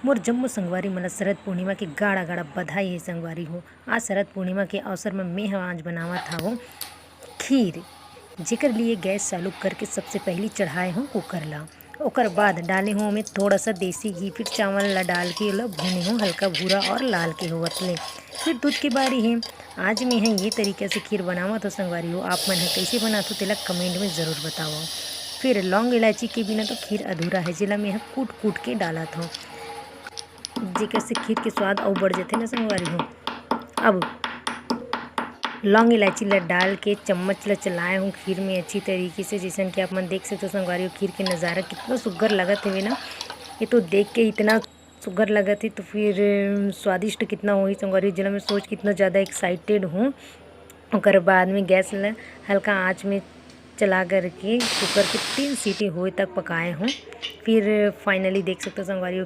मोर जम्मो संगवारी मन ल शरद पूर्णिमा के गाड़ा गाड़ा बधाई है संगवारी हो। आज शरद पूर्णिमा के अवसर में मैं आज बनावत हूँ खीर, जेकर लिए गैस चालू करके सबसे पहली चढ़ाए हूँ कुकर ला। ओकर बाद डाले हूँ मैं थोड़ा सा देसी घी, फिर चावल ला डाल के ओला भूने हूँ हल्का भूरा और लाल के होवत ले। फिर दूध की बारी है। आज मैं ये तरीके से खीर बनावत हो संगवारी हो। आप मन कैसे बनात हो तेला कमेंट में ज़रूर बताओ। फिर लौंग इलायची के बिना तो खीर अधूरा है, जेला मैं कूट कूट के डालत हूँ, जेकर से खीर के स्वाद और बढ़ जाते ना संगवारी हो। अब लौंग इलायची ला डाल के चम्मच ला चलाए हूँ खीर में अच्छी तरीके से। जैसन कि आप मन देख सकते हो संगवारी हो, खीर के नज़ारा कितना सुग्घर लगत है ना। ये तो देख के इतना सुग्घर लगत है तो फिर स्वादिष्ट कितना होही संगवारी हो, जेला मैं सोच कितना ज़्यादा एक्साइटेड हूँ। ओकर बाद में गैस ला हल्का आँच में चला करके कुकर के 3 सीटी होए तक पकाए हूँ। फिर फाइनली देख सकते हो संगवारी हो